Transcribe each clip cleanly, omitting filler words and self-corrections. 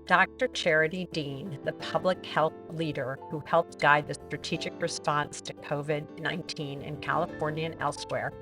Dr. Charity Dean, the public health leader who helped guide the strategic response to COVID-19 in California and elsewhere,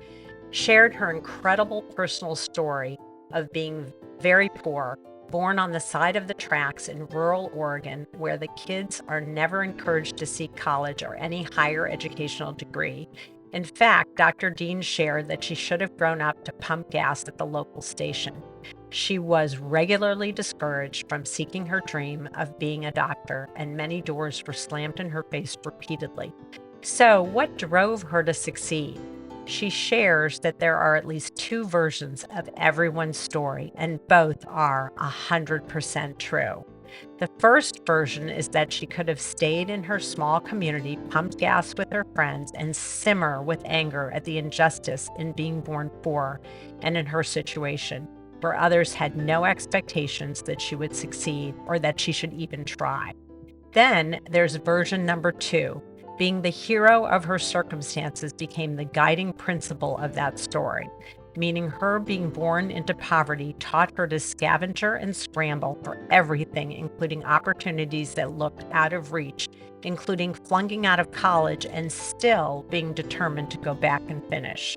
shared her incredible personal story of being very poor, born on the side of the tracks in rural Oregon, where the kids are never encouraged to seek college or any higher educational degree. In fact, Dr. Dean shared that she should have grown up to pump gas at the local station. She was regularly discouraged from seeking her dream of being a doctor, and many doors were slammed in her face repeatedly. So, what drove her to succeed? She shares that there are at least two versions of everyone's story, and both are 100% true. The first version is that she could have stayed in her small community, pumped gas with her friends, and simmer with anger at the injustice in being born poor and in her situation, where others had no expectations that she would succeed or that she should even try. Then there's version number two. Being the hero of her circumstances became the guiding principle of that story, meaning her being born into poverty taught her to scavenger and scramble for everything, including opportunities that looked out of reach, including flunking out of college and still being determined to go back and finish.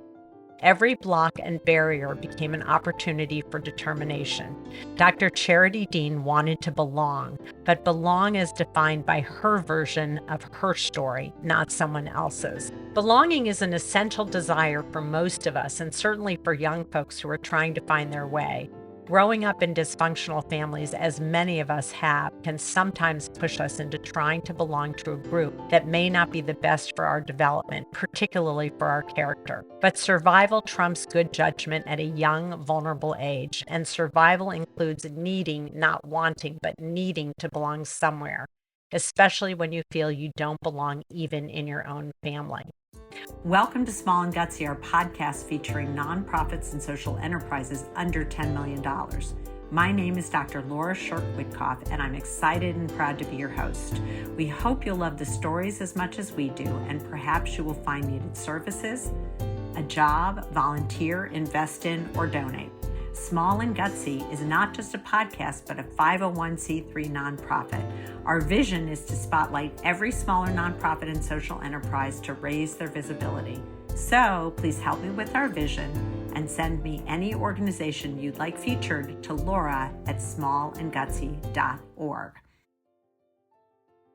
Every block and barrier became an opportunity for determination. Dr. Charity Dean wanted to belong, but belong is defined by her version of her story, not someone else's. Belonging is an essential desire for most of us, and certainly for young folks who are trying to find their way. Growing up in dysfunctional families, as many of us have, can sometimes push us into trying to belong to a group that may not be the best for our development, particularly for our character. But survival trumps good judgment at a young, vulnerable age, and survival includes needing, not wanting, but needing to belong somewhere, especially when you feel you don't belong even in your own family. Welcome to Small and Gutsy, our podcast featuring nonprofits and social enterprises under $10 million. My name is Dr. Laura Shirk-Witkoff, and I'm excited and proud to be your host. We hope you'll love the stories as much as we do, and perhaps you will find needed services, a job, volunteer, invest in, or donate. Small and Gutsy is not just a podcast, but a 501c3 nonprofit. Our vision is to spotlight every smaller nonprofit and social enterprise to raise their visibility. So please help me with our vision and send me any organization you'd like featured to laura@smallandgutsy.org.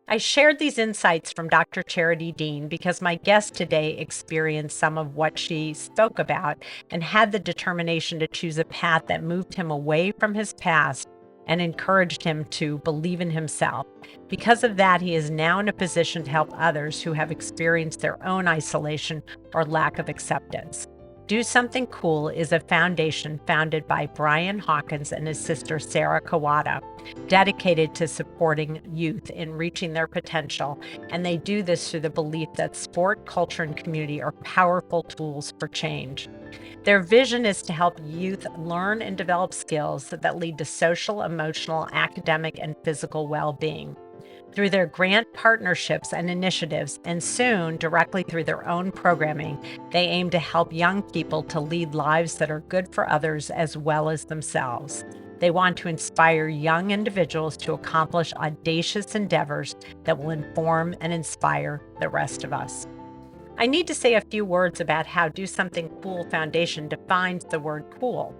I shared these insights from Dr. Charity Dean because my guest today experienced some of what she spoke about and had the determination to choose a path that moved him away from his past and encouraged him to believe in himself. Because of that, he is now in a position to help others who have experienced their own isolation or lack of acceptance. Do Something Cool is a foundation founded by Brian Hawkins and his sister Sarah Kawada, dedicated to supporting youth in reaching their potential, and they do this through the belief that sport, culture, and community are powerful tools for change. Their vision is to help youth learn and develop skills that lead to social, emotional, academic, and physical well-being. Through their grant partnerships and initiatives, and soon directly through their own programming, they aim to help young people to lead lives that are good for others as well as themselves. They want to inspire young individuals to accomplish audacious endeavors that will inform and inspire the rest of us. I need to say a few words about how Do Something Cool Foundation defines the word cool.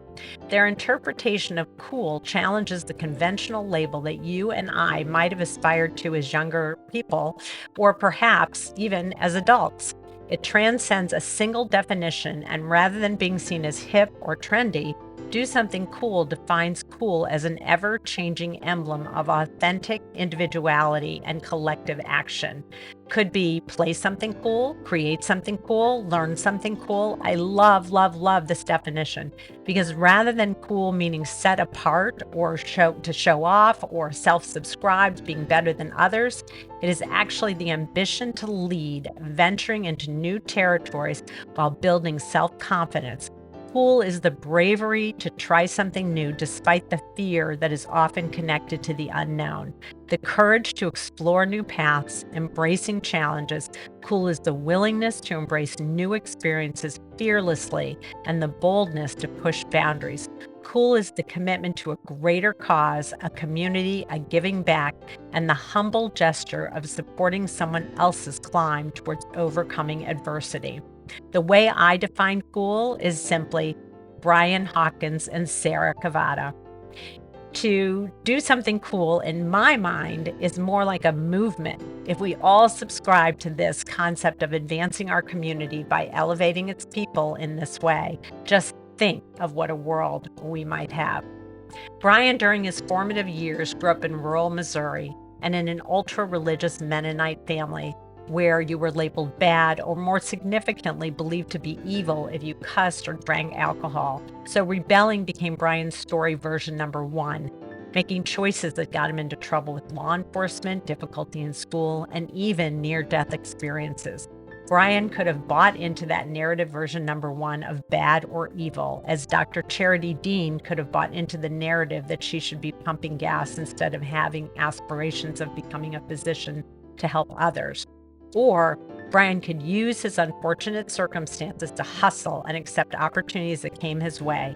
Their interpretation of cool challenges the conventional label that you and I might have aspired to as younger people, or perhaps even as adults. It transcends a single definition, and rather than being seen as hip or trendy, Do Something Cool defines cool as an ever-changing emblem of authentic individuality and collective action. Could be play something cool, create something cool, learn something cool. I love, love, love this definition because rather than cool meaning set apart or to show off or self-subscribed, being better than others, it is actually the ambition to lead, venturing into new territories while building self-confidence. Cool is the bravery to try something new despite the fear that is often connected to the unknown. The courage to explore new paths, embracing challenges. Cool is the willingness to embrace new experiences fearlessly and the boldness to push boundaries. Cool is the commitment to a greater cause, a community, a giving back, and the humble gesture of supporting someone else's climb towards overcoming adversity. The way I define cool is simply Brian Hawkins and Sarah Cavada. To do something cool, in my mind, is more like a movement. If we all subscribe to this concept of advancing our community by elevating its people in this way, just think of what a world we might have. Brian, during his formative years, grew up in rural Missouri and in an ultra religious Mennonite family where you were labeled bad or, more significantly, believed to be evil if you cussed or drank alcohol. So rebelling became Brian's story version number one, making choices that got him into trouble with law enforcement, difficulty in school, and even near-death experiences. Brian could have bought into that narrative version number one of bad or evil, as Dr. Charity Dean could have bought into the narrative that she should be pumping gas instead of having aspirations of becoming a physician to help others. Or Brian could use his unfortunate circumstances to hustle and accept opportunities that came his way.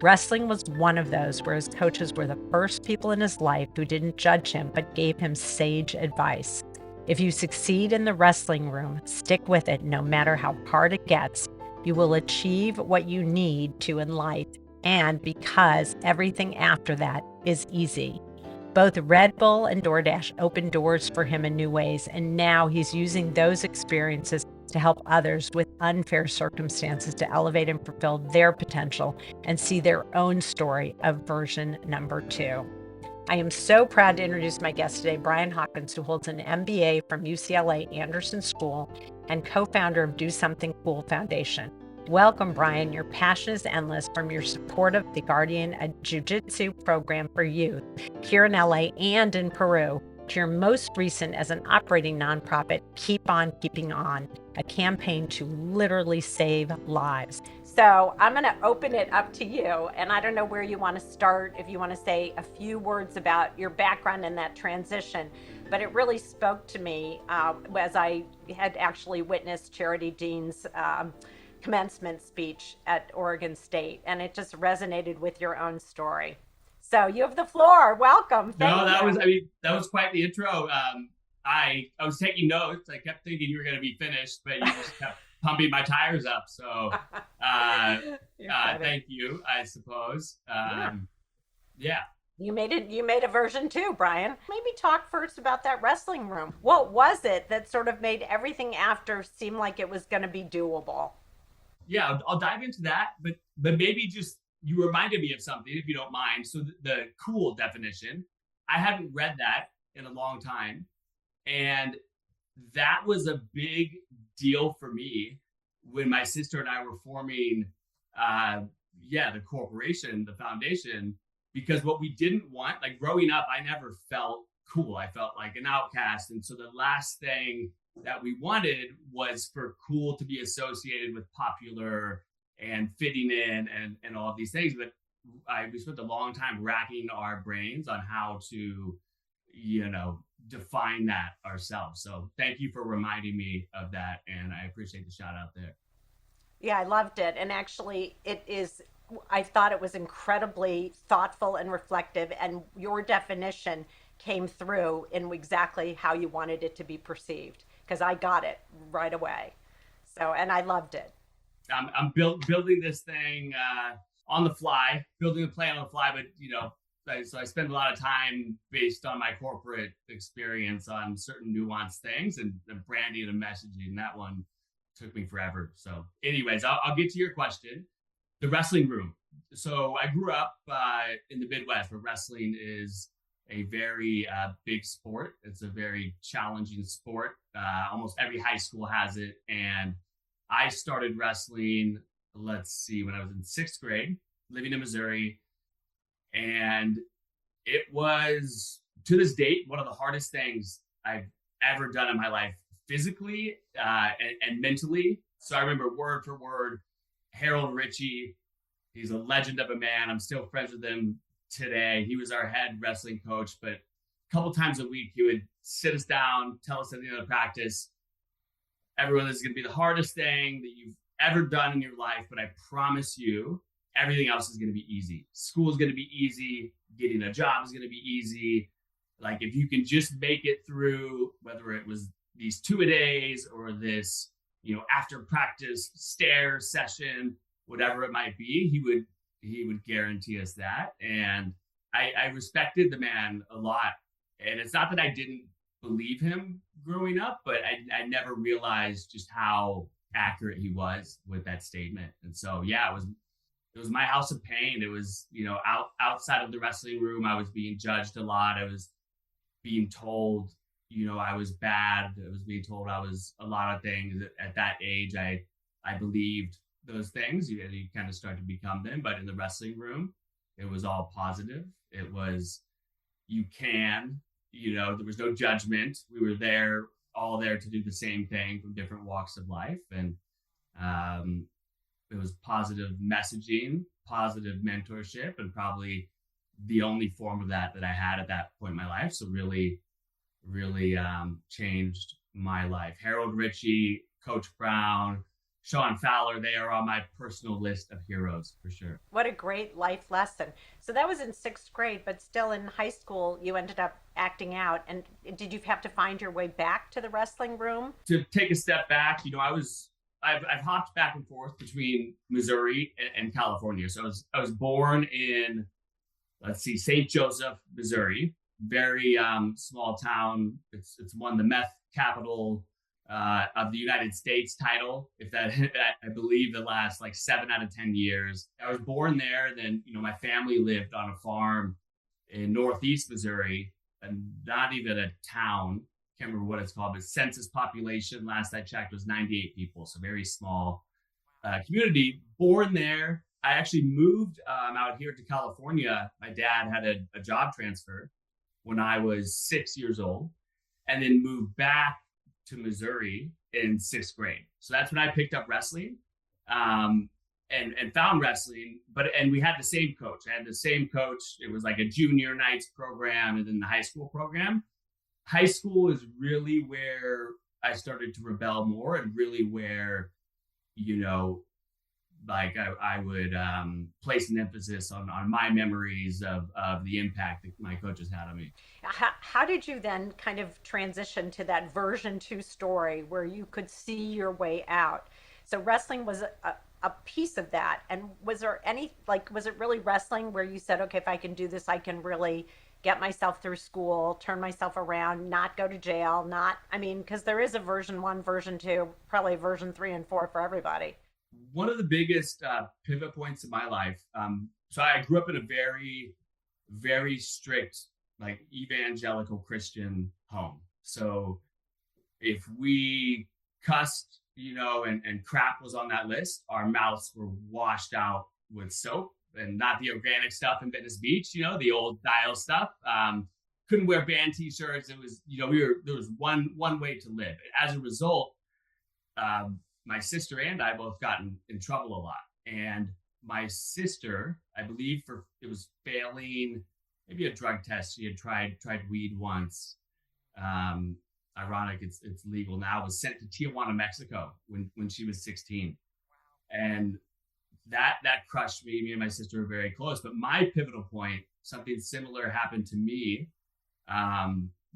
Wrestling was one of those where his coaches were the first people in his life who didn't judge him but gave him sage advice. If you succeed in the wrestling room, stick with it no matter how hard it gets. You will achieve what you need to in life, and because everything after that is easy. Both Red Bull and DoorDash opened doors for him in new ways, and now he's using those experiences to help others with unfair circumstances to elevate and fulfill their potential and see their own story of version number two. I am so proud to introduce my guest today, Brian Hawkins, who holds an MBA from UCLA Anderson School and co-founder of Do Something Cool Foundation. Welcome, Brian. Your passion is endless, from your support of the Guardian, a jiu-jitsu program for youth here in LA and in Peru, to your most recent as an operating nonprofit, Keep On Keeping On, a campaign to literally save lives. So I'm going to open it up to you, and I don't know where you want to start, if you want to say a few words about your background in that transition, but it really spoke to me as I had actually witnessed Charity Dean's commencement speech at Oregon State, and it just resonated with your own story. So you have the floor. Welcome. Thank No, that you. was, I mean, that was quite the intro. I was taking notes. I kept thinking you were going to be finished, but you just kept pumping my tires up. So, thank you, I suppose. Yeah. You made it. You made a version too, Brian. Maybe talk first about that wrestling room. What was it that sort of made everything after seem like it was going to be doable? Yeah, I'll dive into that, but maybe just you reminded me of something, if you don't mind. So the cool definition, I hadn't read that in a long time, and that was a big deal for me when my sister and I were forming, the corporation, the foundation, because what we didn't want, like growing up, I never felt cool. I felt like an outcast, and so the last thing that we wanted was for cool to be associated with popular and fitting in and all of these things. But we spent a long time racking our brains on how to, define that ourselves. So thank you for reminding me of that. And I appreciate the shout out there. Yeah, I loved it. And actually, it is, I thought it was incredibly thoughtful and reflective. And your definition came through in exactly how you wanted it to be perceived, because I got it right away. So, and I loved it. I'm building this thing on the fly, building a plan on the fly, but so I spend a lot of time based on my corporate experience on certain nuanced things and the branding and messaging. That one took me forever. So, anyways, I'll get to your question. The wrestling room. So I grew up in the Midwest, where wrestling is a very big sport. It's a very challenging sport. Almost every high school has it, and I started wrestling, let's see, when I was in sixth grade, living in Missouri. And it was, to this date, one of the hardest things I've ever done in my life, physically and mentally. So I remember word for word, Harold Ritchie, he's a legend of a man. I'm still friends with him today. He was our head wrestling coach, but a couple times a week, he would sit us down, tell us at the end of the practice, everyone, this is going to be the hardest thing that you've ever done in your life, but I promise you everything else is going to be easy. School is going to be easy. Getting a job is going to be easy. Like if you can just make it through, whether it was these 2-a-days or this, after practice stare session, whatever it might be, he would guarantee us that. And I respected the man a lot. And it's not that I didn't believe him growing up, but I never realized just how accurate he was with that statement. And so, yeah, it was my house of pain. It was, outside of the wrestling room, I was being judged a lot. I was being told, I was bad. I was being told I was a lot of things. At that age, I believed those things. You kind of start to become them. But in the wrestling room, it was all positive. It was, you can, there was no judgment. We were all there to do the same thing from different walks of life. And it was positive messaging, positive mentorship, and probably the only form of that I had at that point in my life. So really, really changed my life. Harold Ritchie, Coach Brown, Sean Fowler, they are on my personal list of heroes for sure. What a great life lesson. So that was in sixth grade, but still in high school, you ended up acting out. And did you have to find your way back to the wrestling room? To take a step back, I've hopped back and forth between Missouri and California. So I was born in, St. Joseph, Missouri, very small town. It's won the meth capital of the United States title, if that I believe the last 7 out of 10 years. I was born there. Then my family lived on a farm in Northeast Missouri, and not even a town. Can't remember what it's called, but census population last I checked was 98 people, so very small community. Born there. I actually moved out here to California. My dad had a job transfer when I was 6 years old, and then moved back to Missouri in sixth grade. So that's when I picked up wrestling and found wrestling. And we had the same coach. I had the same coach. It was like a junior nights program and then the high school program. High school is really where I started to rebel more, and really where, I would place an emphasis on my memories of the impact that my coaches had on me. How did you then kind of transition to that version 2 story where you could see your way out? So wrestling was a piece of that. And was there was it really wrestling where you said, okay, if I can do this, I can really get myself through school, turn myself around, not go to jail, because there is a version 1, version 2, probably version 3 and 4 for everybody. One of the biggest pivot points in my life. So I grew up in a very, very strict, evangelical Christian home. So if we cussed, and crap was on that list, our mouths were washed out with soap, and not the organic stuff in Venice Beach, the old style stuff. Couldn't wear band t-shirts. It was, there was one way to live. As a result, my sister and I both got in trouble a lot. And my sister, I believe it was failing maybe a drug test. She had tried weed once. Ironic, it's legal now. Was sent to Tijuana, Mexico when she was 16. And that crushed me. Me and my sister were very close. But my pivotal point, something similar happened to me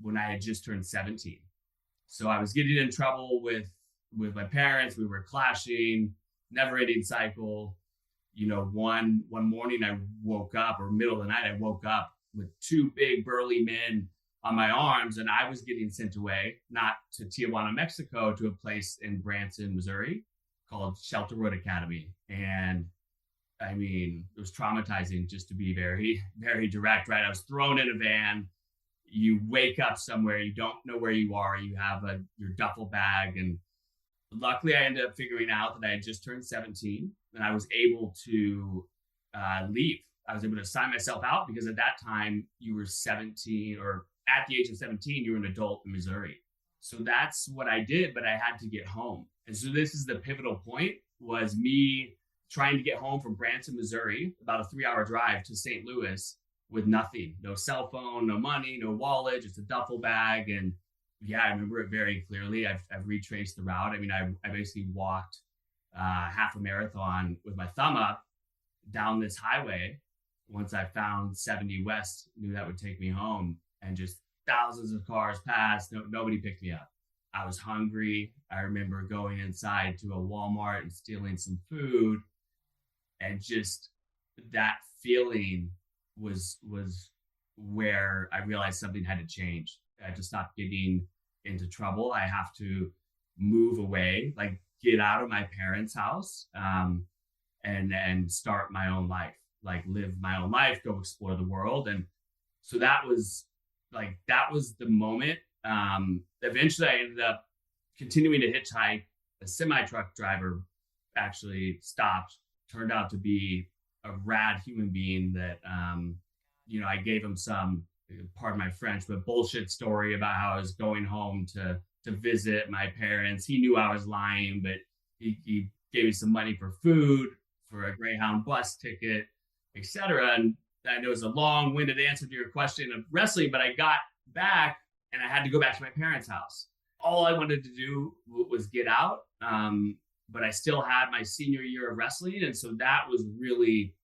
when I had just turned 17. So I was getting in trouble with my parents. We were clashing, never-ending cycle. One morning I woke up, or middle of the night, I woke up with 2 big burly men on my arms, and I was getting sent away, not to Tijuana, Mexico, to a place in Branson, Missouri called Shelter Road Academy. And it was traumatizing, just to be very, very direct, right? I was thrown in a van. You wake up somewhere, you don't know where you are. You have your duffel bag. And luckily I ended up figuring out that I had just turned 17, and I was able to leave. I was able to sign myself out, because at that time you were 17, or at the age of 17, you were an adult in Missouri. So that's what I did, but I had to get home. And so this is the pivotal point, was me trying to get home from Branson, Missouri, about a 3-hour drive to St. Louis, with nothing, no cell phone, no money, no wallet, just a duffel bag. And yeah, I remember it very clearly. I've retraced the route. I basically walked half a marathon with my thumb up, down this highway, once I found 70 West, knew that would take me home, and just thousands of cars passed. Nobody picked me up. I was hungry. I remember going inside to a Walmart and stealing some food, and just that feeling was where I realized something had to change. I had to stop getting into trouble. I have to move away, like get out of my parents' house, and start my own life, like live my own life, go explore the world. And so that was the moment. Eventually, I ended up continuing to hitchhike. A semi truck driver actually stopped, turned out to be a rad human being that, I gave him some, pardon my French, but bullshit story about how I was going home to visit my parents. He knew I was lying, but he gave me some money for food, for a Greyhound bus ticket, etc. And I know it's a long-winded answer to your question of wrestling, but I got back and I had to go back to my parents' house. All I wanted to do was get out, but I still had my senior year of wrestling, and so that was really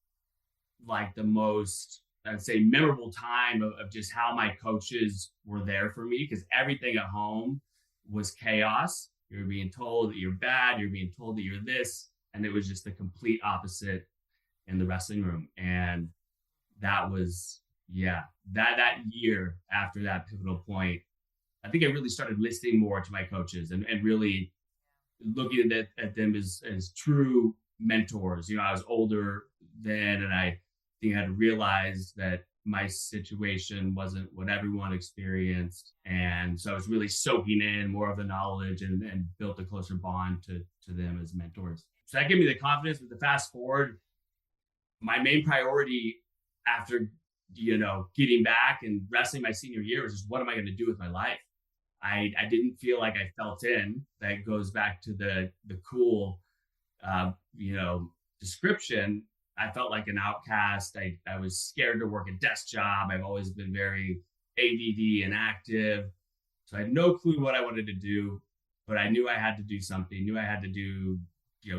like the most, I'd say, memorable time of just how my coaches were there for me, because everything at home was chaos. You're being told that you're bad, you're being told that you're this, and it was just the complete opposite in the wrestling room. And that was, yeah, that year after that pivotal point, I think I really started listening more to my coaches, and really looking at them as true mentors. I was older then, and I think I had realized that my situation wasn't what everyone experienced. And so I was really soaking in more of the knowledge, and built a closer bond to them as mentors. So that gave me the confidence. With the fast forward, my main priority after, getting back and wrestling my senior year was just, what am I going to do with my life? I didn't feel like I felt in. That goes back to the cool, description. I felt like an outcast. I was scared to work a desk job. I've always been very ADD and active. So I had no clue what I wanted to do, but I knew I had to do something, knew I had to do,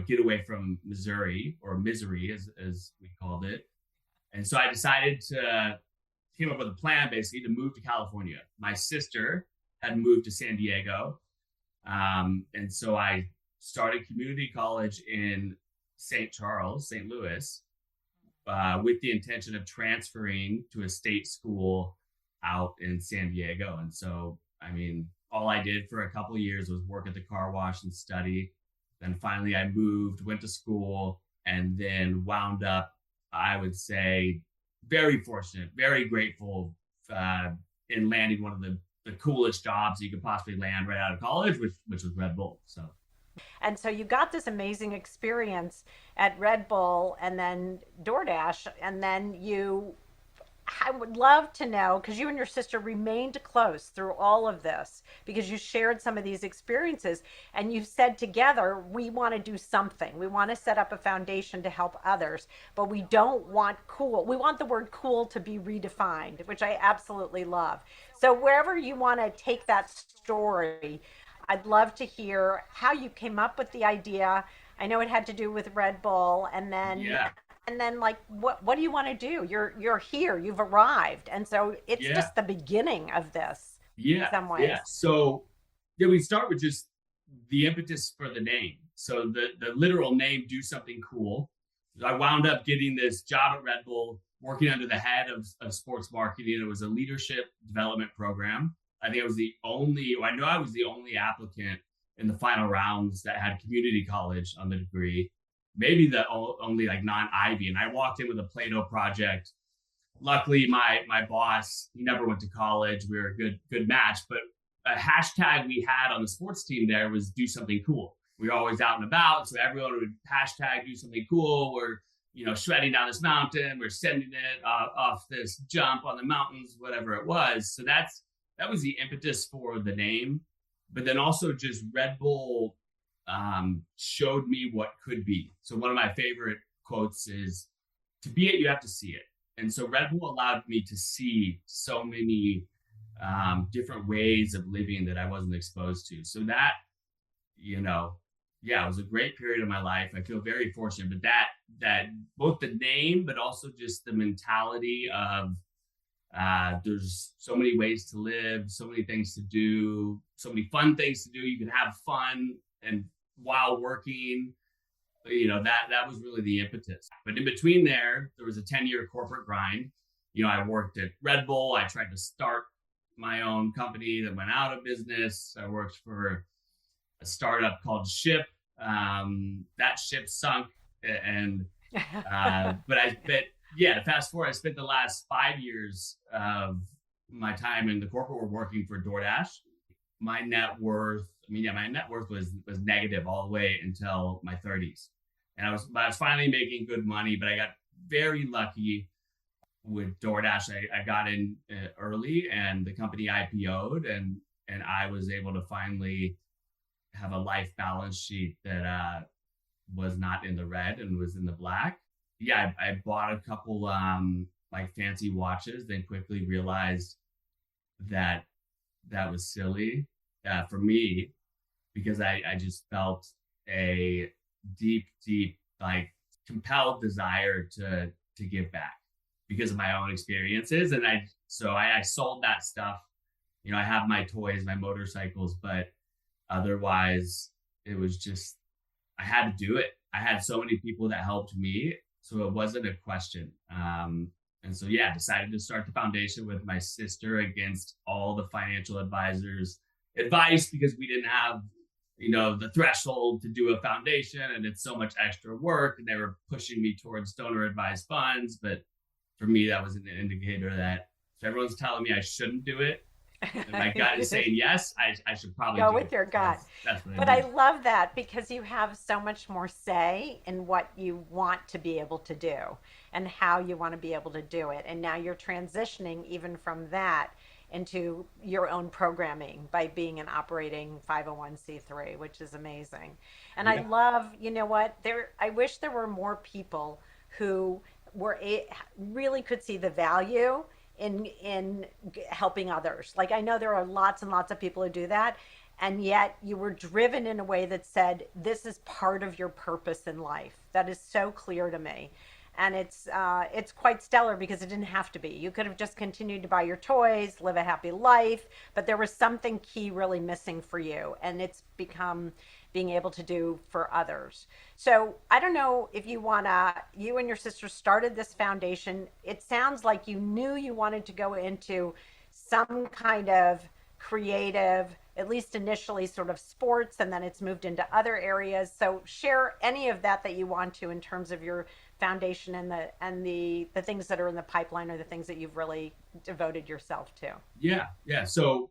get away from Missouri, or misery as we called it. And so I decided came up with a plan basically to move to California. My sister had moved to San Diego. And so I started community college in St. Charles, St. Louis, with the intention of transferring to a state school out in San Diego. And so, all I did for a couple of years was work at the car wash and study. Then finally I moved, went to school, and then wound up, I would say, very fortunate, very grateful, in landing one of the coolest jobs you could possibly land right out of college, which was Red Bull. So. And so you got this amazing experience at Red Bull and then DoorDash, and then I would love to know, because you and your sister remained close through all of this, because you shared some of these experiences, and you said together, we want to do something. We want to set up a foundation to help others, but we don't want cool. We want the word cool to be redefined, which I absolutely love. So wherever you want to take that story, I'd love to hear how you came up with the idea. I know it had to do with Red Bull, and then Yeah. like what do you want to do? You're here, you've arrived. And so it's Yeah. just the beginning of this in Yeah. some ways. Yeah. So yeah, we start with just the impetus for the name. So the literal name, Do Something Cool. I wound up getting this job at Red Bull, working under the head of sports marketing. It was a leadership development program. I think I know I was the only applicant in the final rounds that had community college on the degree, maybe the only like non-Ivy. And I walked in with a Play-Doh project. Luckily, my boss, he never went to college. We were a good match, but a hashtag we had on the sports team there was Do Something Cool. We were always out and about, so everyone would hashtag Do Something Cool. We're shredding down this mountain. We're sending it off this jump on the mountains, whatever it was. So that was the impetus for the name. But then also just Red Bull showed me what could be. So one of my favorite quotes is, "To be it, you have to see it." And so Red Bull allowed me to see so many different ways of living that I wasn't exposed to. So that, Yeah, it was a great period of my life. I feel very fortunate, but that both the name, but also just the mentality of there's so many ways to live, so many things to do, so many fun things to do. You can have fun and while working, that was really the impetus. But in between there was a 10-year corporate grind. I worked at Red Bull. I tried to start my own company that went out of business. I worked for a startup called Ship. That ship sunk, and but yeah, to fast forward, I spent the last 5 years of my time in the corporate world working for DoorDash. My net worth, my net worth was negative all the way until my 30s, and I was finally making good money, but I got very lucky with DoorDash. I got in early, and the company IPO'd, and I was able to finally have a life balance sheet that was not in the red and was in the black. Yeah, I bought a couple like fancy watches, then quickly realized that that was silly for me because I just felt a deep like compelled desire to give back because of my own experiences, and I sold that stuff. I have my toys, my motorcycles, but otherwise it was just I had to do it. I had so many people that helped me, so it wasn't a question. And so, yeah, decided to start the foundation with my sister against all the financial advisors' advice because we didn't have, the threshold to do a foundation, and it's so much extra work. And they were pushing me towards donor advised funds, but for me, that was an indicator that if everyone's telling me I shouldn't do it, and my gut is saying yes, I should probably Go do with it. your So gut. that's what I But I did. love that because you have so much more say in what you want to be able to do and how you want to be able to do it. And now you're transitioning even from that into your own programming by being an operating 501(c)(3), which is amazing. And I Yeah. love, you know what? I wish there were more people who really could see the value in helping others. Like I know there are lots and lots of people who do that, and yet you were driven in a way that said this is part of your purpose in life. That is so clear to me, and it's quite stellar because it didn't have to be. You could have just continued to buy your toys, live a happy life, but there was something key really missing for you, and it's become being able to do for others. So I don't know if you and your sister started this foundation. It sounds like you knew you wanted to go into some kind of creative, at least initially, sort of sports, and then it's moved into other areas. So share any of that you want to in terms of your foundation and the things that are in the pipeline or the things that you've really devoted yourself to. Yeah, yeah. So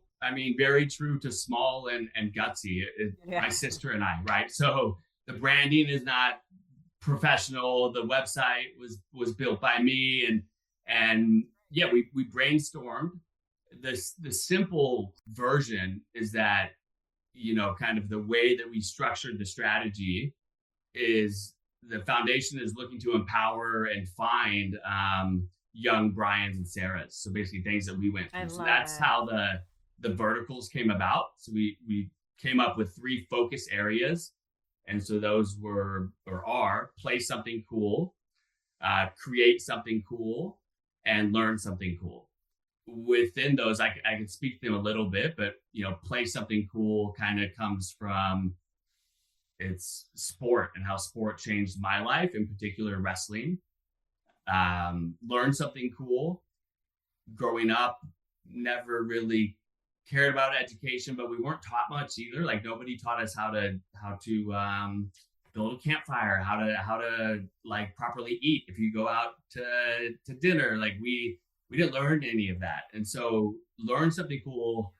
very true to small and gutsy. Yeah. My sister and I, right? So the branding is not professional. The website was built by me, and yeah, we brainstormed. The simple version is that kind of the way that we structured the strategy is the foundation is looking to empower and find young Brian's and Sarah's. So basically things that we went I through. So love that's it. how the verticals came about. So we came up with 3 focus areas. And so those were or are play something cool, create something cool, and learn something cool. Within those, I can speak to them a little bit, but play something cool kind of comes from it's sport and how sport changed my life, in particular wrestling. Learn something cool. Growing up, never really cared about education, but we weren't taught much either. Like nobody taught us how to build a campfire, how to like properly eat. If you go out to dinner, like we didn't learn any of that, and so learn something cool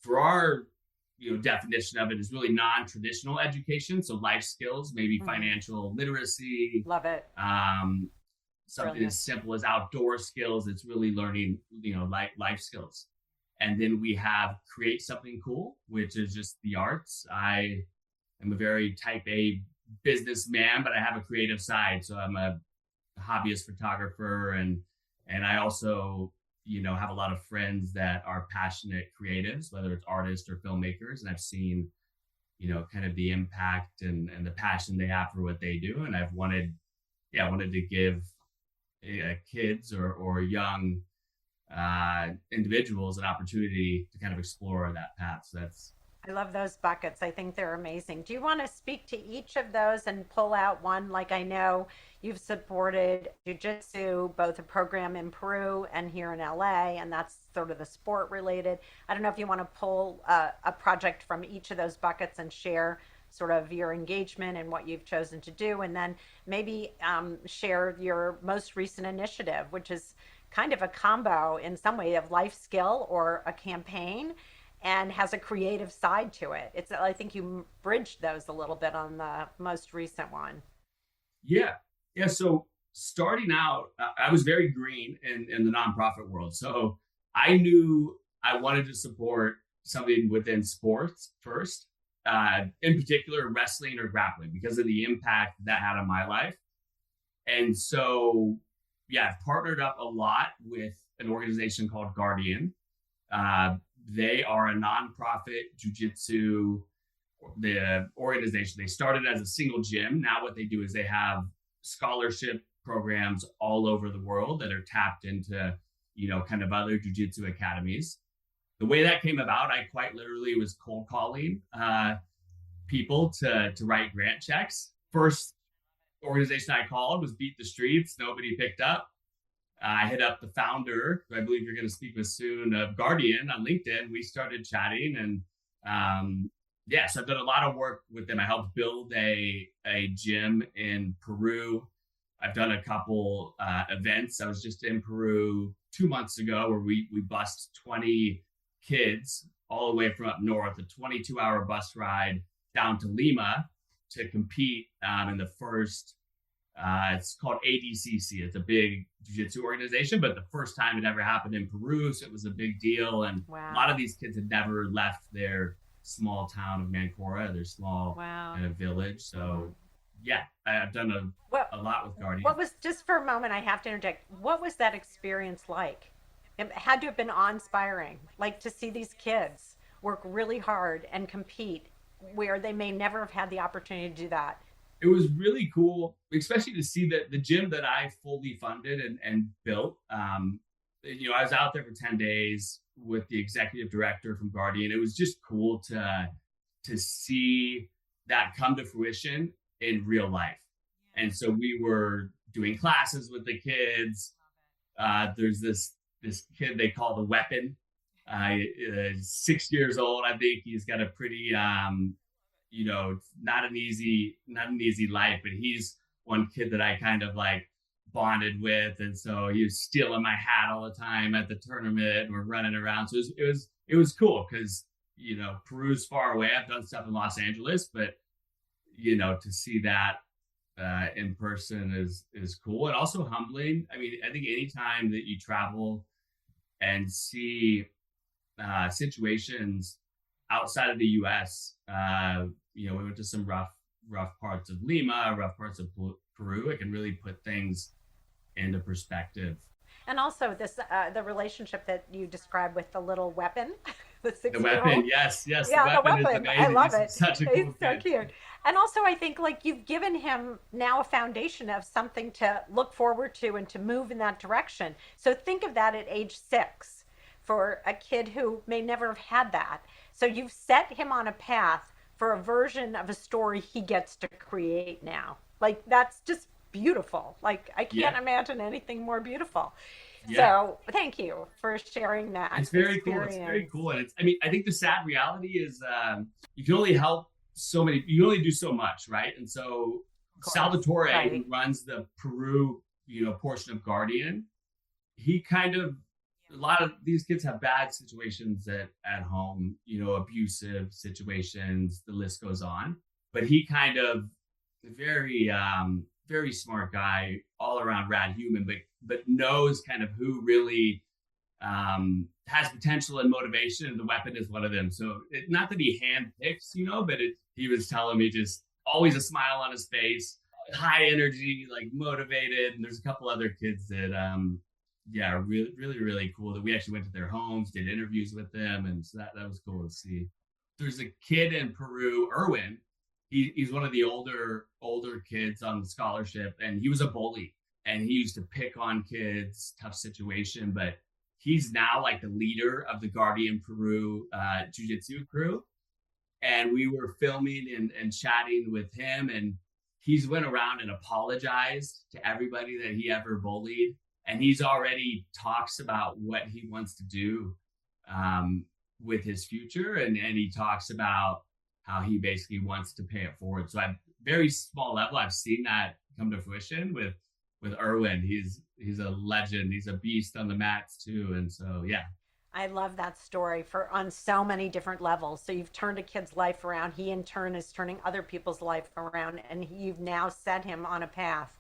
for our definition of it is really non-traditional education, so life skills, maybe Hmm. financial literacy, Love it. um, something Brilliant. as simple as outdoor skills. It's really learning life skills. And then we have create something cool, which is just the arts. I am a very type A businessman, but I have a creative side, so I'm a hobbyist photographer, and I also have a lot of friends that are passionate creatives, whether it's artists or filmmakers, and I've seen kind of the impact and the passion they have for what they do. And I wanted to give kids or young individuals an opportunity to kind of explore that path. So that's I love those buckets. I think they're amazing. Do you want to speak to each of those and pull out one? Like I know you've supported jujitsu, both a program in Peru and here in LA, and that's sort of the sport related. I don't know if you want to pull a project from each of those buckets and share sort of your engagement and what you've chosen to do, and then maybe share your most recent initiative, which is kind of a combo in some way of life skill or a campaign and has a creative side to it. It's I think you bridged those a little bit on the most recent one. yeah, yeah. So starting out, I was very green in the nonprofit world. So I knew I wanted to support something within sports first, in particular wrestling or grappling, because of the impact that had on my life. And so, yeah, I've partnered up a lot with an organization called Guardian. Uh, they are a nonprofit jujitsu the organization. They started as a single gym. Now what they do is they have scholarship programs all over the world that are tapped into, kind of other jujitsu academies. The way that came about, I quite literally was cold calling people to write grant checks. First organization I called was Beat the Streets. Nobody picked up. I hit up the founder, who I believe you're going to speak with soon, of Guardian on LinkedIn. We started chatting, and yeah, so I've done a lot of work with them. I helped build a gym in Peru. I've done a couple events. I was just in Peru 2 months ago where we bussed 20 kids all the way from up north, a 22-hour bus ride down to Lima to compete in the first it's called ADCC. It's a big jiu-jitsu organization, but the first time it ever happened in Peru, so it was a big deal. And a lot Wow. of these kids had never left their small town of Mancora, their small Wow. kind of village. Mhm. So yeah, I've done What a lot with what Guardian. was just for a moment I have to interject. What was that experience like? It had to have been awe-inspiring, like to see these kids work really hard and compete where they may never have had the opportunity to do that. It was really cool, especially to see that the gym that I fully funded and built. I was out there for 10 days with the executive director from Guardian. It was just cool to see that come to fruition in real life. And so we were doing classes with the kids. There's this kid they call the weapon. 6 years old, I think. He's got a pretty not an easy life, but he's one kid that I kind of like bonded with. And so he was stealing my hat all the time at the tournament, and we're running around. So it was cool because Peru's far away. I've done stuff in Los Angeles, but to see that in person is cool and also humbling. I mean, I think anytime that you travel and see situations outside of the U.S. We went to some rough parts of Lima, rough parts of Peru. It can really put things into perspective. And also this the relationship that you described with the little weapon, the The 6 year weapon, old. yes, the Yeah, the weapon is weapon. I amazing. love He's it. such a He's cool so kid. cute. And also, I think like you've given him now a foundation of something to look forward to and to move in that direction. So think of that at age 6 for a kid who may never have had that. So you've set him on a path for a version of a story he gets to create now. Like that's just beautiful. Like I can't Yeah, imagine anything more beautiful. yeah. So thank you for sharing that It's very cool. It's very experience. cool, and I mean, I think the sad reality is you can only help so many. You can only do so much, right? And so Of course. Salvatore, who Right. runs the Peru, portion of Guardian, he kind of a lot of these kids have bad situations at home, abusive situations, the list goes on. But he kind of very very smart guy, all around rad human, but knows kind of who really has potential and motivation, and the weapon is one of them. So not that he handpicks, but he was telling me just always a smile on his face, high energy, like motivated. And there's a couple other kids that yeah, really, really, really cool that we actually went to their homes, did interviews with them, and so that was cool to see. there's a kid in Peru, Erwin. He's one of the older kids on the scholarship, and he was a bully, and he used to pick on kids, tough situation. But he's now like the leader of the Guardian Peru Jiu-Jitsu crew, and we were filming and chatting with him, and he's went around and apologized to everybody that he ever bullied, and he's already talks about what he wants to do um, with his future, and he talks about how he basically wants to pay it forward. So at very small level, I've seen that come to fruition with Erwin. He's a legend. He's a beast on the mats too, and so yeah. I love that story for on so many different levels. So you've turned a kid's life around. He in turn is turning other people's life around, and you've now set him on a path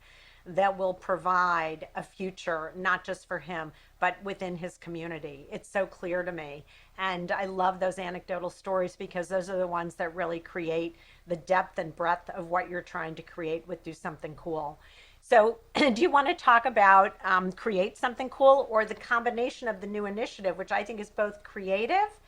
that will provide a future not just for him but within his community. It's so clear to me. And I love those anecdotal stories because those are the ones that really create the depth and breadth of what you're trying to create with Do Something Cool. So, do you want to talk about create something cool or the combination of the new initiative, which I think is both creative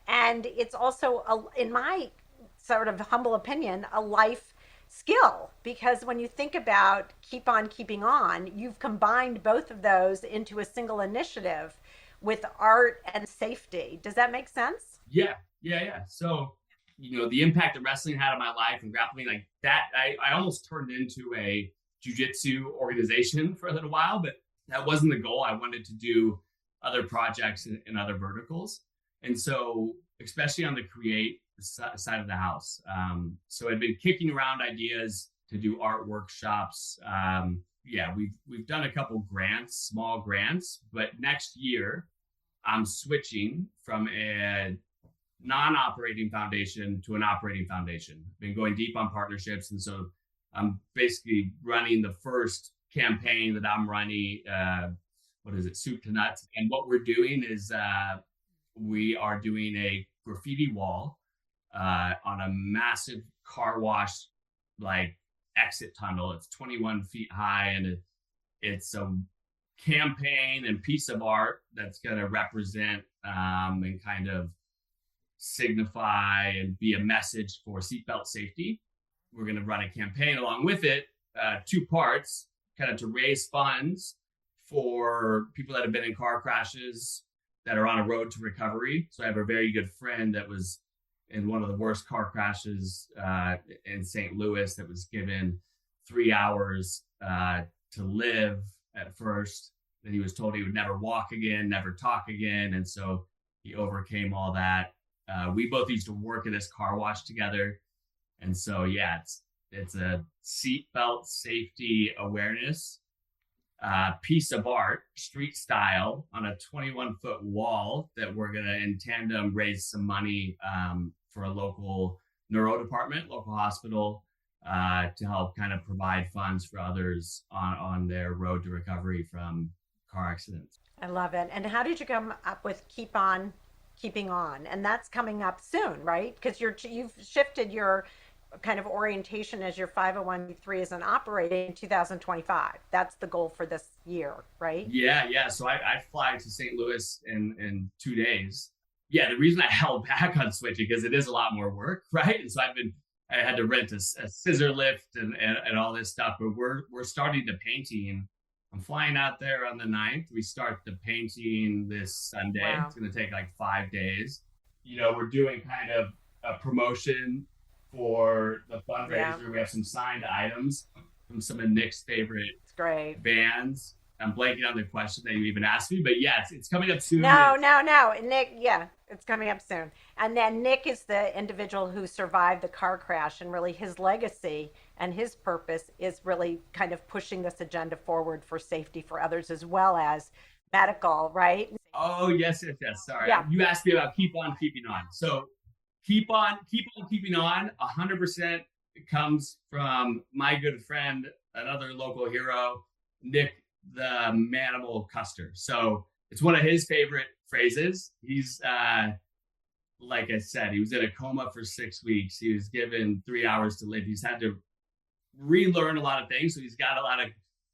and it's also, in my sort of humble opinion, a life skill? Because when you think about keep on keeping on, you've combined both of those into a single initiative with art and safety. Does that make sense? Yeah. So, the impact that wrestling had on my life and grappling like that, I almost turned into a jujitsu organization for a little while, but that wasn't the goal. I wanted to do other projects in other verticals. And so, especially on the create side of the house. So I'd been kicking around ideas to do art workshops. Yeah, we've done a couple grants, small grants, but next year I'm switching from a non-operating foundation to an operating foundation. Been going deep on partnerships, and so I'm basically running the first campaign that I'm running. What is it, soup to nuts? And what we're doing is we are doing a graffiti wall on a massive car wash like exit tunnel. It's 21 feet high, and it's a campaign and piece of art that's going to represent and kind of signify and be a message for seatbelt safety. We're going to run a campaign along with it, two parts, kind of to raise funds for people that have been in car crashes that are on a road to recovery. So I have a very good friend that was in one of the worst car crashes in St. Louis that was given 3 hours to live at first. Then he was told he would never walk again, never talk again. And so he overcame all that. We both used to work at this car wash together. And so, yeah, it's a seatbelt safety awareness piece of art, street style, on a 21-foot wall that we're going to, in tandem, raise some money for a local neuro department, local hospital, to help kind of provide funds for others on their road to recovery from car accidents. I love it. And how did you come up with keep on keeping on? And that's coming up soon, right? Because you've shifted your kind of orientation as your 501(b)(3 as an operating in 2025. That's the goal for this year, right? Yeah. So I fly to St. Louis in 2 days. Yeah, the reason I held back on switching because it is a lot more work, right? And so I had to rent a scissor lift and all this stuff. But we're starting the painting. I'm flying out there on the 9th. We start the painting this Sunday. Wow. It's going to take like 5 days. We're doing kind of a promotion for the fundraiser. Yeah. We have some signed items from some of Nick's favorite It's great. bands. I'm blanking on the question that you even asked me, but yeah, it's coming up soon. No. Nick, yeah, it's coming up soon. And then Nick is the individual who survived the car crash, and really his legacy and his purpose is really kind of pushing this agenda forward for safety for others as well as medical, right? Oh, yes. Sorry. Yeah. You asked me about keep on keeping on. So keep on keeping on 100% comes from my good friend, another local hero, Nick the Manimal Custer. So it's one of his favorite phrases. He's like I said, he was in a coma for 6 weeks. He was given 3 hours to live. He's had to relearn a lot of things. So he's got a lot of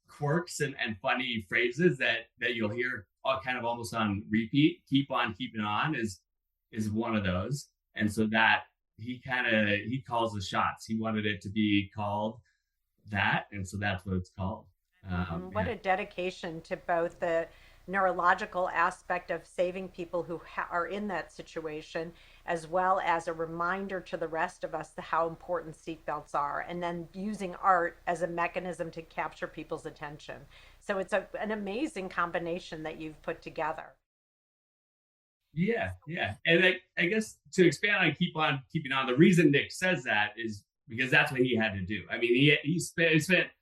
quirks and funny phrases that you'll hear all kind of almost on repeat. Keep on keeping on is one of those. And so that he calls the shots. He wanted it to be called that, and so that's what it's called. What a dedication to both the neurological aspect of saving people who are in that situation, as well as a reminder to the rest of us how important seatbelts are, and then using art as a mechanism to capture people's attention. So it's an amazing combination that you've put together. Yeah. And I guess to expand on keeping on, the reason Nick says that is because that's what he had to do. I mean, he spent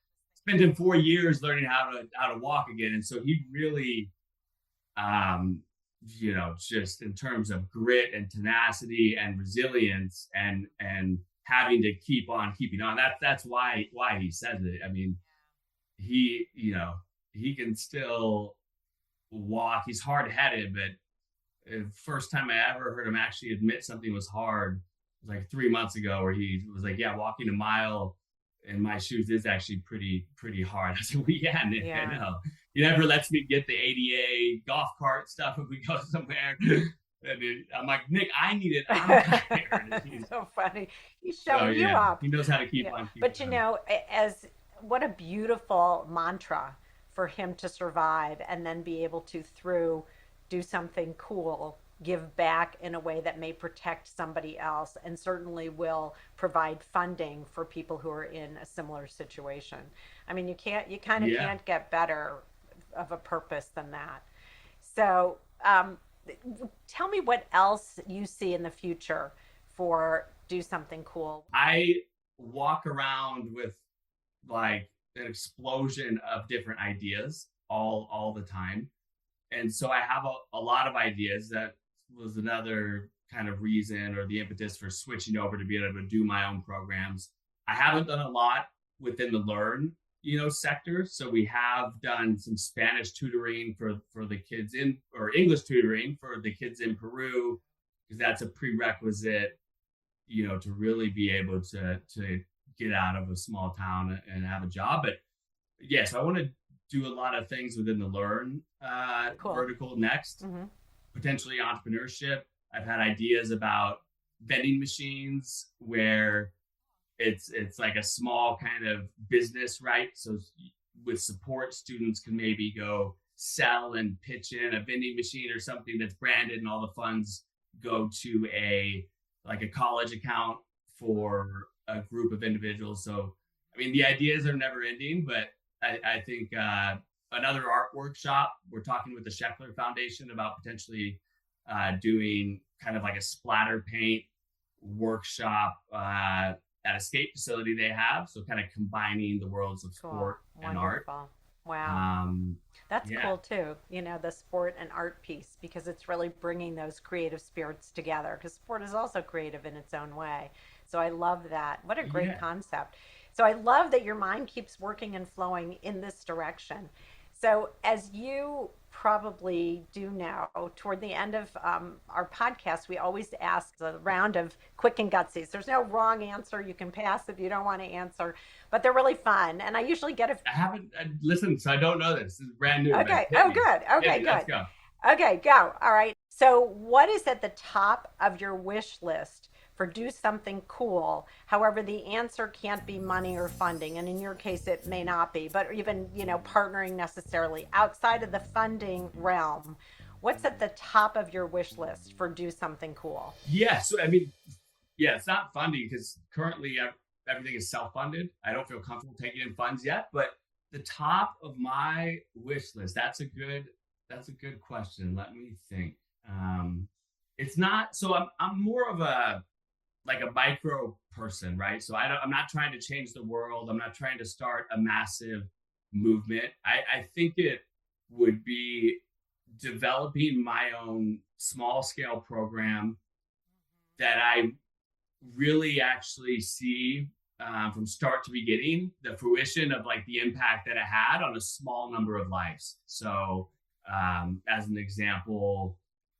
in 4 years learning how to walk again, and so he really, um, just in terms of grit and tenacity and resilience and having to keep on keeping on. That's why he says it. I mean, he you know he can still walk. He's hard headed, but first time I ever heard him actually admit something was hard was like 3 months ago, where he was like, "Yeah, walking a mile in my shoes is actually pretty hard." I said, "Well, yeah, Nick, I Yeah. know. He never lets me get the ADA golf cart stuff if we go somewhere." And I'm like, "Nick, I need it. I'm tired." So funny. He's So showing you yeah, up. he knows how to keep Yeah. on keeping But you on. know, as what a beautiful mantra for him to survive and then be able to, through do something cool, give back in a way that may protect somebody else and certainly will provide funding for people who are in a similar situation. I mean, you kind of Yeah. can't get better of a purpose than that. So, tell me what else you see in the future for do something cool. I walk around with like an explosion of different ideas all the time. And so I have a lot of ideas. That was another kind of reason or the impetus for switching over to be able to do my own programs. I haven't done a lot within the learn, sector. So we have done some Spanish tutoring for the kids in, or English tutoring for the kids in Peru, because that's a prerequisite, to really be able to get out of a small town and have a job. But yes, I want to do a lot of things within the learn Cool. vertical next, Hmm. potentially entrepreneurship. I've had ideas about vending machines where it's like a small kind of business, right? So with support, students can maybe go sell and pitch in a vending machine or something that's branded, and all the funds go to a college account for a group of individuals. So I mean, the ideas are never ending, but I think another art workshop. We're talking with the Sheckler Foundation about potentially doing kind of like a splatter paint workshop at a skate facility they have. So kind of combining the worlds of Cool. sport and art. Wonderful. Wow. Um, That's yeah, cool too, the sport and art piece, because it's really bringing those creative spirits together, because sport is also creative in its own way. So I love that. What a great yeah. concept. So I love that your mind keeps working and flowing in this direction. So, as you probably do know, toward the end of our podcast, we always ask a round of quick and gutsies. There's no wrong answer. You can pass if you don't want to answer, but they're really fun. And I usually get a I haven't listened, so I don't know this. This is brand new, but okay. Oh, good. hit Okay, me. Let's good. go. Okay, go. All right. So, what is at the top of your wish list for do something cool? However, the answer can't be money or funding, and in your case, it may not be, but even, partnering necessarily outside of the funding realm. What's at the top of your wish list for do something cool? Yeah. So I mean, yeah, it's not funding because currently everything is self-funded. I don't feel comfortable taking in funds yet, but the top of my wish list. That's a good question. Let me think. It's not. So I'm more of a like a micro person, right? So I'm not trying to change the world. I'm not trying to start a massive movement. I think it would be developing my own small scale program that I really actually see from start to beginning the fruition of like the impact that it had on a small number of lives. So, as an example,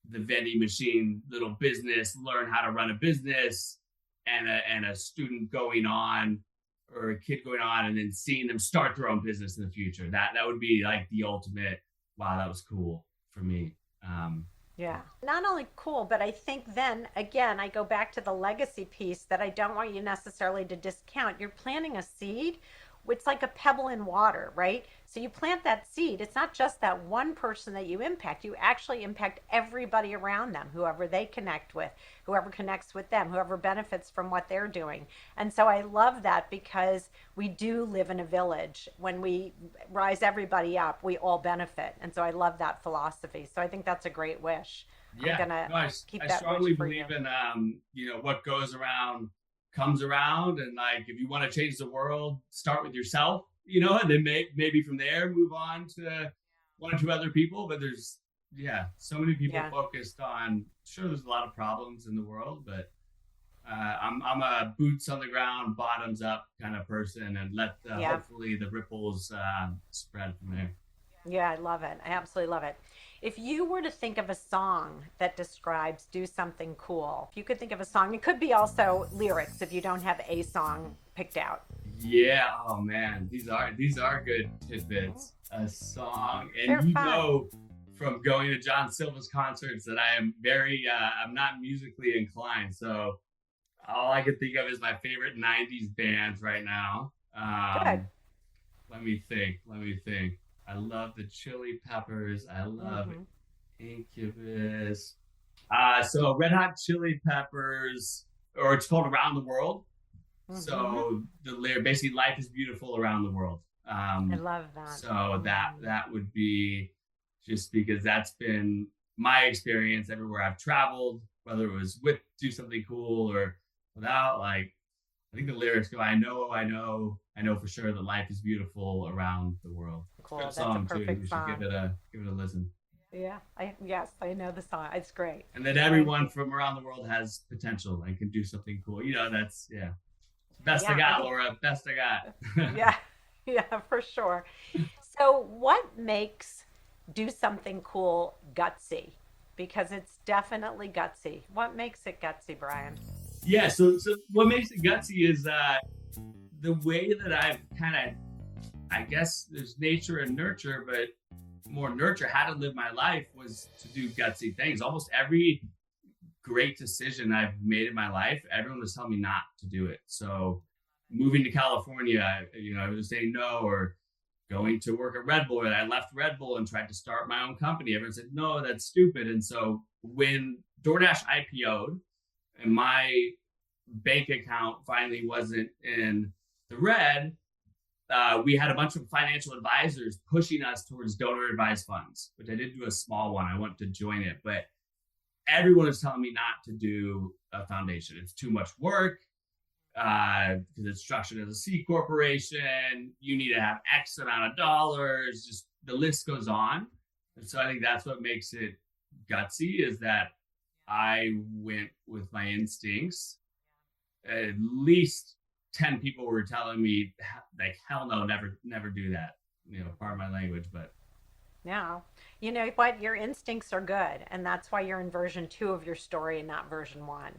the vending machine little business, learn how to run a business, and a student going on, or a kid going on, and then seeing them start their own business in the future. That would be like the ultimate. Wow, that was cool for me. Yeah. Not only cool, but I think then again, I go back to the legacy piece that I don't want you necessarily to discount. You're planting a seed, it's like a pebble in water, right? So you plant that seed. It's not just that one person that you impact. You actually impact everybody around them, whoever they connect with, whoever connects with them, whoever benefits from what they're doing. And so I love that because we do live in a village. When we rise everybody up, we all benefit. And so I love that philosophy. So I think that's a great wish. I'm Yeah, going to no, keep I that wish strongly for you. believe in what goes around comes around, and like if you want to change the world, start with yourself, and then maybe from there move on to one or two other people. But there's so many people Yeah. focused on. Sure, there's a lot of problems in the world, but I'm a boots on the ground, bottoms up kind of person, and let Yeah. hopefully the ripples spread from there. Yeah, I love it. I absolutely love it. If you were to think of a song that describes do something cool, if you could think of a song, it could be also lyrics if you don't have a song picked out. Yeah. Oh man, these are good tidbits. A song, and They're fun. from going to John Silva's concerts that I am I'm not musically inclined. So all I can think of is my favorite '90s bands right now. Good. Let me think. Let me think. I love the Chili Peppers. I love Mm-hmm. Incubus. So Red Hot Chili Peppers, or it's called Around the World. Mm-hmm. So the lyric basically life is beautiful around the world. I love that. So Mm. that would be just because that's been my experience everywhere I've traveled, whether it was with do something cool or without. Like I think the lyrics go, I know for sure that life is beautiful around the world. It's a Cool. good That's a song too. perfect You should song. give it a listen. Yeah. Yes, I know the song. It's great. And that Thank everyone you. from around the world has potential and can do something cool. That's best I Yeah, I got, think Laura. Best I got. yeah. Yeah, for sure. So, what makes do something cool gutsy? Because it's definitely gutsy. What makes it gutsy, Brian? Yeah. So what makes it gutsy is the way that I've kind of, I guess there's nature and nurture, but more nurture how to live my life was to do gutsy things. Almost every great decision I've made in my life, everyone was telling me not to do it. So moving to California, I was saying no, or going to work at Red Bull, and I left Red Bull and tried to start my own company. Everyone said, no, that's stupid. And so when DoorDash IPO'd and my bank account finally wasn't in the red, we had a bunch of financial advisors pushing us towards donor advised funds, which I did do a small one. I wanted to join it, but everyone is telling me not to do a foundation. It's too much work because it's structured as a C corporation. You need to have X amount of dollars. Just the list goes on. And so I think that's what makes it gutsy is that I went with my instincts. At least 10 people were telling me like hell no, never do that. Pardon my language, but Yeah. You know what? Your instincts are good. And that's why you're in version two of your story and not version one.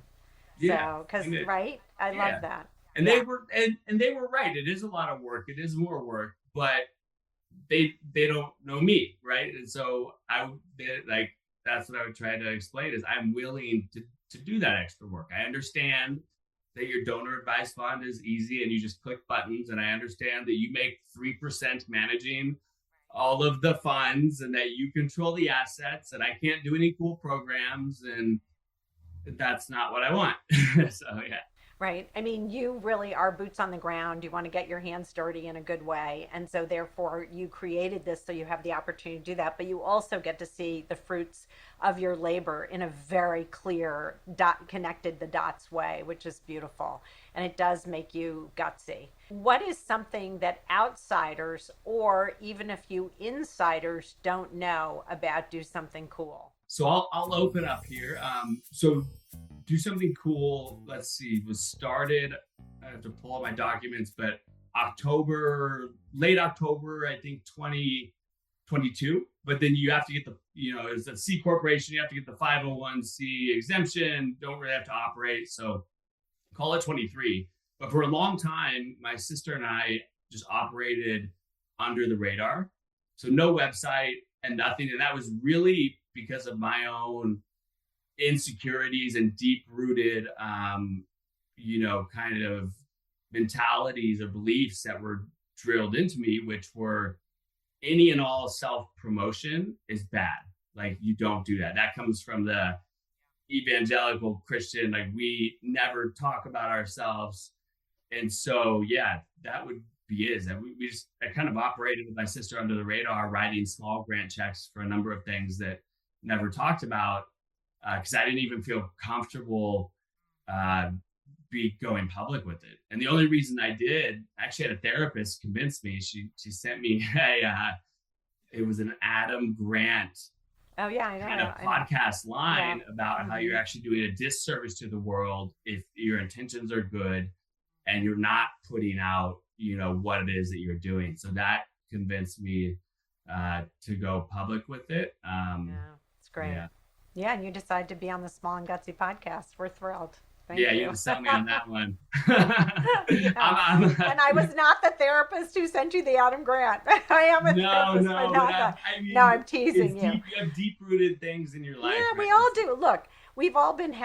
yeah. So, because, And right? I yeah. love that. And Yeah. they were right. It is a lot of work. It is more work, but they don't know me, right? And so like that's what I would try to explain is I'm willing to do that extra work. I understand that your donor advised fund is easy and you just click buttons, and I understand that you make 3% managing all of the funds and that you control the assets, and I can't do any cool programs, and that's not what I want. So yeah. Right. I mean, you really are boots on the ground. You want to get your hands dirty in a good way. And so, therefore, you created this so you have the opportunity to do that. But you also get to see the fruits of your labor in a very clear, connected the dots way, which is beautiful. And it does make you gutsy. What is something that outsiders or even a few insiders don't know about Do Something Cool? So I'll open up here. So do something cool. Let's see. Was started. I have to pull out my documents, but late October, I think 2022. But then you have to get as a C corporation, you have to get the 501c exemption. Don't really have to operate. So call it 23. But for a long time, my sister and I just operated under the radar. So no website and nothing. And that was really because of my own insecurities and deep rooted, kind of mentalities or beliefs that were drilled into me, which were any and all self promotion is bad. Like, you don't do that. That comes from the evangelical Christian, like, we never talk about ourselves. And so, yeah, that would be it. Is that we just, I kind of operated with my sister under the radar, writing small grant checks for a number of things that never talked about, because I didn't even feel comfortable uh, be going public with it. And the only reason I did, I actually had a therapist convince me. She sent me it was an Adam Grant Oh yeah, I kind of know. I know. podcast Yeah. line about how Hmm. you're actually doing a disservice to the world if your intentions are good and you're not putting out, what it is that you're doing. So that convinced me to go public with it. Yeah, it's great. Yeah. Yeah, and you decided to be on the Small and Gutsy podcast. We're thrilled. Yeah, Thank you you. can sell me on that one. Yeah. I'm And I was not the therapist who sent you the Adam Grant. I am a no, therapist, but no, but not that. I No, mean, I'm it's teasing you. deep. You have deep rooted things in your Yeah, life, right? we all do. Look, we've all been,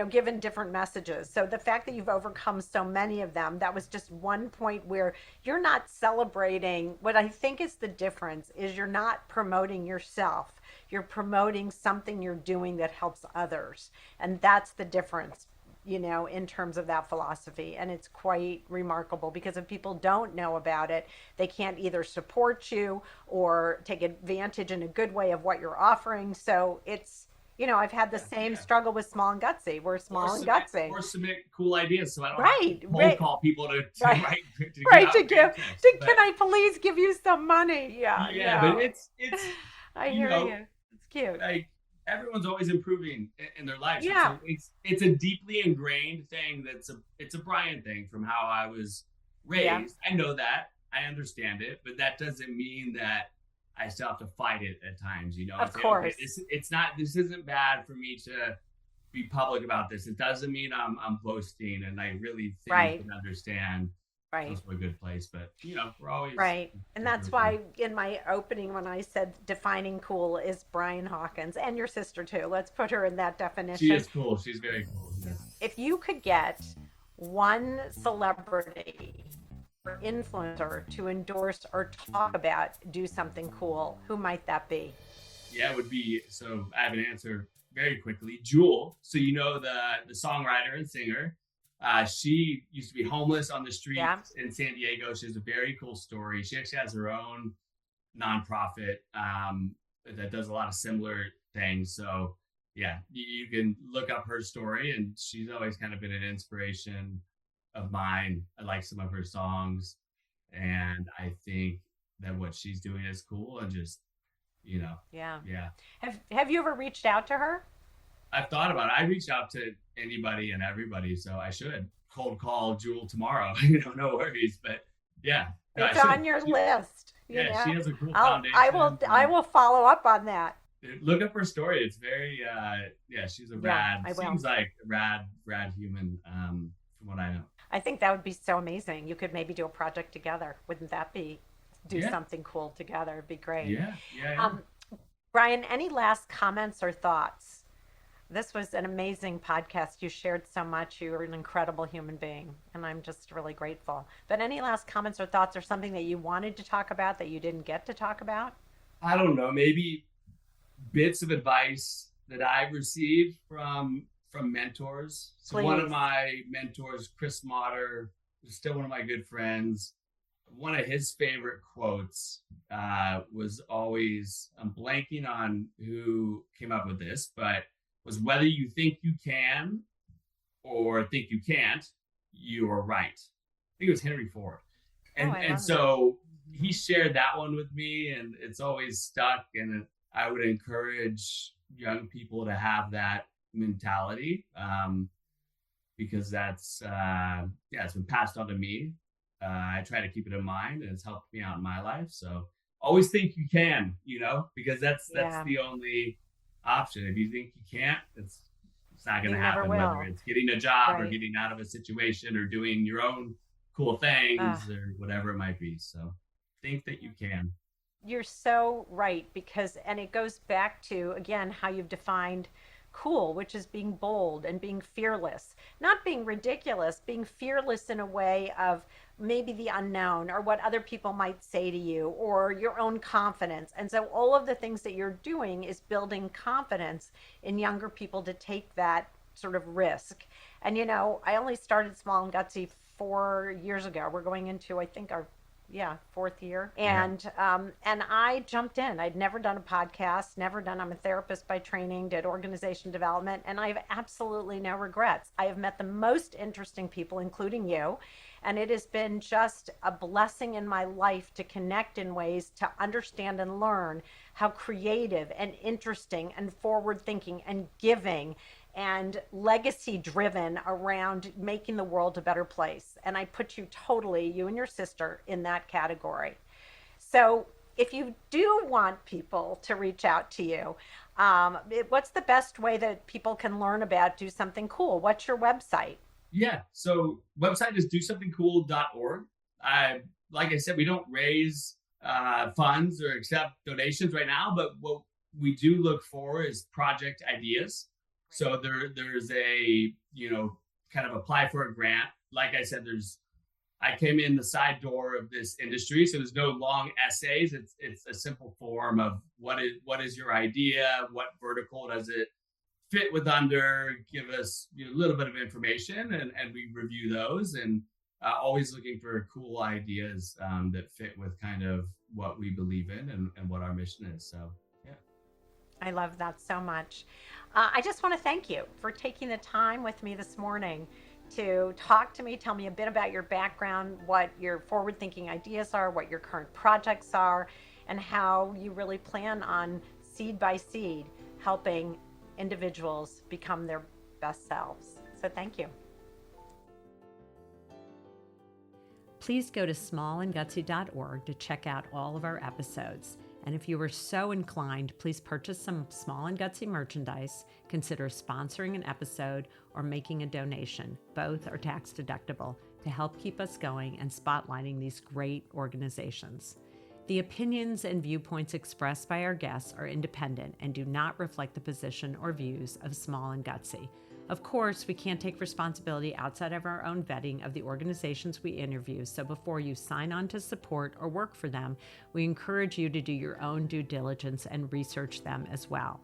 given different messages. So the fact that you've overcome so many of them, that was just one point where you're not celebrating. What I think is the difference is you're not promoting yourself. You're promoting something you're doing that helps others. And that's the difference, in terms of that philosophy. And it's quite remarkable because if people don't know about it, they can't either support you or take advantage in a good way of what you're offering. So I've had the Yeah, same yeah. struggle with Small and Gutsy. We're Or small and submit, gutsy. or submit cool ideas, so I don't have to Right, cold right, call people to right, write to give right. To out give, grant checks. But can I please give you some money? Yeah, yeah, but it's I you hear know you. It's cute. like, everyone's always improving in their lives, and Yeah, so it's a deeply ingrained thing. It's a Brian thing from how I was yeah, raised. I know that, I understand it, but that doesn't mean that I still have to fight it at times, and of say, okay, course. this isn't bad for me to be public about this. It doesn't mean I'm boasting, and I really think Right, and understand it right. comes from a good place. But we're always Right. And that's improving. why in my opening, when I said defining cool is Brian Hawkins and your sister too, let's put her in that She definition. is cool. She's very cool. Yes. If you could get one celebrity or influencer to endorse or talk about do something cool, who might that be? Yeah, it would be. So I have an answer very quickly. Jewel. So the songwriter and singer. She used to be homeless on the Yeah. streets in San Diego. She has a very cool story. She actually has her own nonprofit that does a lot of similar things. So yeah, you can look up her story, and she's always kind of been an inspiration of mine. I like some of her songs, and I think that what she's doing is cool, and just you know, Yeah. yeah. Have you ever reached out to her? I've thought about it. I reach out to anybody and everybody, so I should cold call Jewel tomorrow. No worries. But yeah, no, I It's should. on your list, Yeah, she has a cool I foundation. will follow up on that. Look up her story. It's very, yeah. She's a Yeah, rad. I will. Seems like a rad human. From what I know. I think that would be so amazing. You could maybe do a project together. Wouldn't that be do Yeah, something cool together? It'd be great. yeah, yeah, yeah. Um, Brian, any last comments or thoughts? This was an amazing podcast. You shared so much. You are an incredible human being, and I'm just really grateful. But any last comments or thoughts or something that you wanted to talk about that you didn't get to talk about? I don't know. Maybe bits of advice that I've received from mentors. So one of Please. my mentors, Chris Motter, is still one of my good friends. One of his favorite quotes was always, I'm blanking on who came up with this, but was, whether you think you can or think you can't, you are right. I think it was Henry Ford. Oh, And I and love that. so he Mhm. shared that one with me, and it's always stuck. And I would encourage young people to have that mentality, because that's yeah, it's been passed on to me. I try to keep it in mind, and it's helped me out in my life. So always think you can, because that's Yeah, the only option. If you think you can't, it's not going you to never happen. Whether will. it's getting a job or Right. getting out of a situation or doing your own cool Uh, things or whatever it might be. So think that you can. You're so right, because, and it goes back to, again, how you've defined cool, which is being bold and being fearless, not being ridiculous, being fearless in a way of maybe the unknown or what other people might say to you or your own confidence. And so all of the things that you're doing is building confidence in younger people to take that sort of risk. And I only started Small and Gutsy 4 years ago. We're going into, I think, our fourth year. Yeah. And I jumped in. I'd never done a podcast, never done. I'm a therapist by training, did organization development, and I have absolutely no regrets. I have met the most interesting people, including you, and it has been just a blessing in my life to connect in ways to understand and learn how creative and interesting and forward thinking and giving and legacy driven around making the world a better place. And I put you totally, you and your sister, in that category. So if you do want people to reach out to you, what's the best way that people can learn about Do Something Cool? What's your website? Yeah. So website is dosomethingcool.org. Like I said, we don't raise funds or accept donations right now, but what we do look for is project ideas. So there's a, kind of apply for a grant. Like I said, I came in the side door of this industry, so there's no long essays. It's a simple form of what is your idea, what vertical does it fit with under, give us a little bit of information, and we review those, and always looking for cool ideas that fit with kind of what we believe in and what our mission is. So yeah. I love that so much. I just want to thank you for taking the time with me this morning to talk to me, tell me a bit about your background, what your forward thinking ideas are, what your current projects are, and how you really plan on seed by seed helping individuals become their best selves. So thank you. Please go to smallandgutsy.org to check out all of our episodes. And if you are so inclined, please purchase some Small and Gutsy merchandise, consider sponsoring an episode, or making a donation. Both are tax deductible to help keep us going and spotlighting these great organizations. The opinions and viewpoints expressed by our guests are independent and do not reflect the position or views of Small and Gutsy. Of course, we can't take responsibility outside of our own vetting of the organizations we interview, so before you sign on to support or work for them, we encourage you to do your own due diligence and research them as well.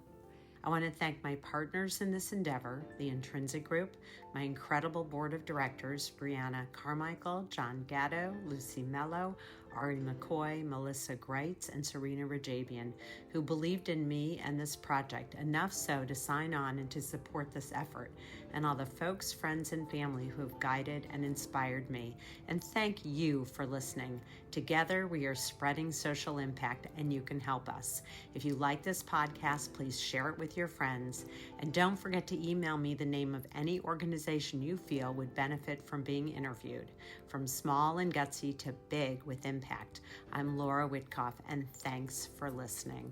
I want to thank my partners in this endeavor, the Intrinsic Group, my incredible board of directors, Brianna Carmichael, John Gatto, Lucy Mello, Ari McCoy, Melissa Greitz, and Serena Rajabian, who believed in me and this project enough so to sign on and to support this effort, and all the folks, friends, and family who have guided and inspired me. And thank you for listening. Together, we are spreading social impact, and you can help us. If you like this podcast, please share it with your friends. And don't forget to email me the name of any organization you feel would benefit from being interviewed. From small and gutsy to big with impact. I'm Laura Witkoff, and thanks for listening.